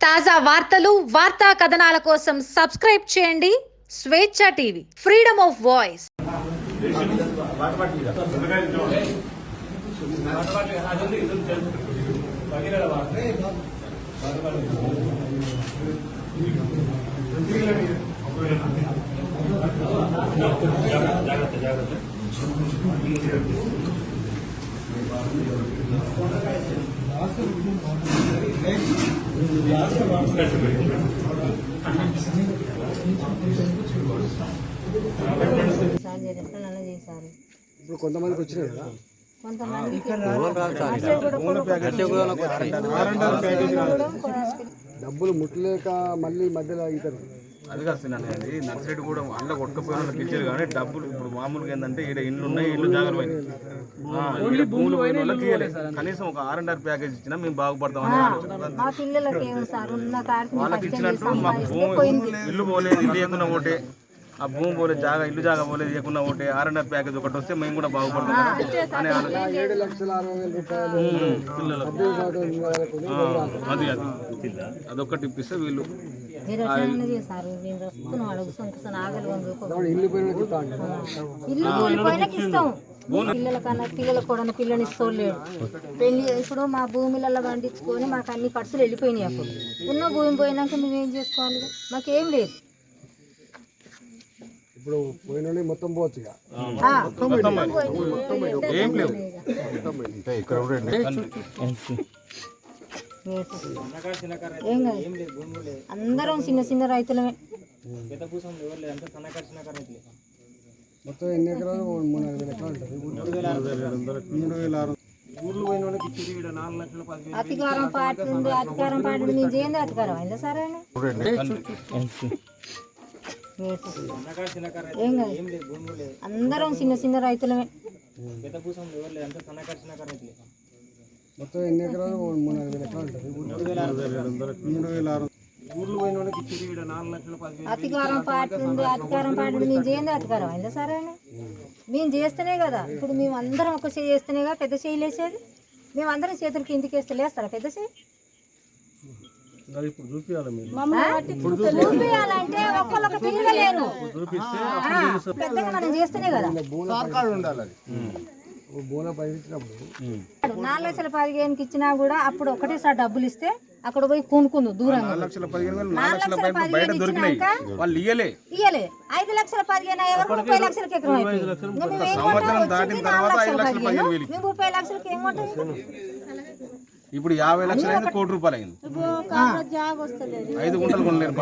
తాజా వార్తలు వార్తా కథనాల కోసం సబ్స్క్రైబ్ చేయండి స్వేచ్ఛ టీవీ, ఫ్రీడమ్ ఆఫ్ వాయిస్. ఇప్పుడు కొంతమందికి వచ్చినాయి కదా, డబ్బులు ముట్టలేక మళ్ళీ మధ్యలో ఆగుతారు. అది కాదు అది నర్సరీ కూడా అందులో కొట్టుకపోయిన వాళ్ళకి ఇచ్చారు కానీ డబ్బులు ఇప్పుడు మామూలుగా ఏంటంటే ఇక్కడ ఇండ్లు ఉన్నాయి, ఇల్లు జాగ్రత్త పోయినాయి, భూములు పోయిన వాళ్ళకి ఇవ్వలేదు. కనీసం ఒక R&R ప్యాకేజ్ ఇచ్చినా మేము బాగుపడతామని వాళ్ళకి ఇచ్చినట్టు మాకు భూమి ఇల్లు పోలేదు, ఇల్లు లేకున్నా ఒకటే, ఆ భూమి పోలేదు, ఇల్లు జాగా పోలేదు లేకున్నా ఒకటే, R&R ప్యాకేజ్ ఒకటి వస్తే మేము కూడా బాగుపడతాం అని 7,60,000 అది అదొక్కటి ఇప్పిస్తే వీళ్ళు పిల్లల కూడా పిల్లని ఇస్తలేడు. పెళ్లి ఇప్పుడు మా భూమిలలో పండించుకొని మాకు అన్ని ఖర్చులు వెళ్ళిపోయినాయి. అప్పుడు ఉన్న భూమి పోయినాక మేమేం చేసుకోవాలి? మాకేం లేదు. ఇప్పుడు పోయిన మొత్తం పోవచ్చు. ఏం కాదు, అందరం చిన్న చిన్న రైతులమే. మొత్తం ఎన్ని ఎకరాలు? 3,000 ఎకరాలు ఉంటుంది. అధికారం పార్టీ ఉంది, అధికారం పార్టీ మేము చేయండి. అధికారం అయిందా సరే? ఏం కాదు, అందరం చిన్న చిన్న రైతులమే. మొత్తం ఎన్ని ఎకరాలు? 3,000 ఎకరాలు ఉంటుంది. అధికారం పార్టీ ఉంది, అధికారం పార్టీ మేము చేయండి. అధికారం అయిందా సరే? మేము చేస్తేనే కదా. ఇప్పుడు మేము అందరం ఒక చేయి చేస్తేనేగా పెద్ద చేయి లేసేది. మేము అందరం చేతులకి ఇంటికి వేస్తే లేస్తారా పెద్ద చేయి? చూపియాలంటే ఒక్కళ్ళొక తిరగలేరు. పెద్దగా మనం చేస్తేనే కదా. 4,15,000 ఇచ్చినా కూడా అప్పుడు ఒకటేసారి డబ్బులు ఇస్తే అక్కడ పోయి కొనుక్కుందు దూరంగా. 4,15,000 ఇయ్యలే. 5,15,000 ఎవరు 30 లక్షలకి ఎకరం అయిపోయింది. 30 లక్షలకి ఏమంటాయి? ఇప్పుడు 50 లక్షలు అయింది, ₹1 కోటి అయింది. 5 గుంటలు కొనలేరు.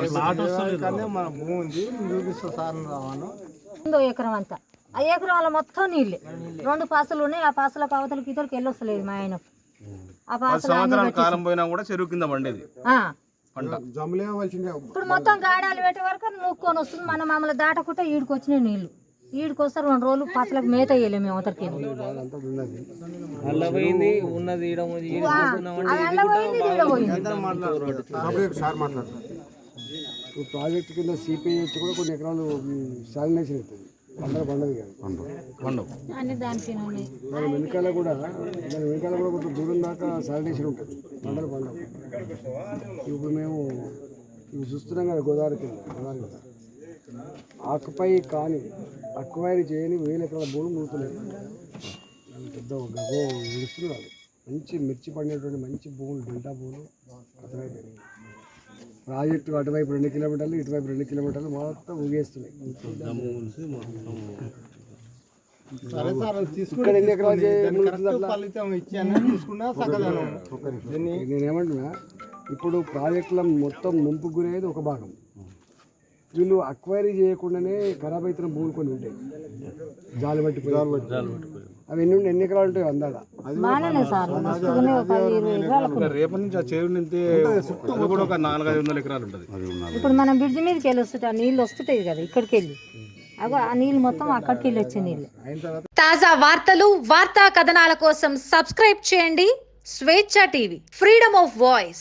ఎకరం అంతా ఆ ఎకరం మొత్తం నీళ్ళే. 2 పాసలు ఉన్నాయి. ఆ పాసలకు అవతలకి ఇతరులకు వెళ్ళొస్తలేదు మా ఆయన. ఆ సంవత్సరాల కాలం పోయినా కూడా చెరువు కింద పండేది పంట. ఇప్పుడు మొత్తం గాడాలు పెట్టే వరకు మూక్కొని వస్తుంది. మన మమ్మల్ని దాటకుంటే ఈడికి వచ్చినాయి నీళ్లు. ఈడికి వస్తారు 2 రోజులు పాసలకు మేత వేయలేము మేము అవతలకి. ప్రాజెక్ట్ కింద CPH కూడా కొన్ని ఎకరాలు సాలినేషన్ అవుతుంది. అందరూ పండదు కాదు, దాని వెనకాల కూడా కొంచెం దూరం దాకా సాలినేషన్ ఉంటుంది. పంటలు పండవు. ఇప్పుడు మేము ఇవి చూస్తున్నాం కదా, గోదావరి కింద ఆకుపై కానీ అక్వైరీ చేయని 1,000 ఎకరాల భూములు మునుగుతున్నాయి. పెద్ద విడుస్తున్నాడు. మంచి మిర్చి పండేటువంటి మంచి భూములు, డెల్టా భూములు అటువైపు. ప్రాజెక్టు అటువైపు 2 కిలోమీటర్లు, ఇటువైపు 2 కిలోమీటర్లు మొత్తం ఊగేస్తున్నాయి. ఇక్కడ ఎన్ని ఎకరాలు నేనేమంటున్నా, ఇప్పుడు ప్రాజెక్టుల మొత్తం ముంపు గురేది ఒక భాగం. వీళ్ళు అక్వైరీ చేయకుండానే ఖరాబ్ అవుతున్న భూములు కొన్ని ఉంటాయి. జాలి పట్టిపోయి అవి ఎన్ని ఎకరాలు ఉంటాయి అందాక. రేపటి నుంచి ఆ చెరువు నింతే కూడా ఒక 400-500 ఎకరాలు ఉంటుంది. ఇప్పుడు మనం బ్రిడ్జి మీదకి వెళ్ళి వస్తుంటా నీళ్ళు వస్తుంటాయి కదా, ఇక్కడికి వెళ్ళి అగో ఆ నీళ్ళు మొత్తం అక్కడికి వెళ్ళి వచ్చే నీళ్ళు. తాజా వార్తలు వార్తా కథనాల కోసం సబ్స్క్రైబ్ చేయండి స్వేచ్ఛ టీవీ, ఫ్రీడమ్ ఆఫ్ వాయిస్.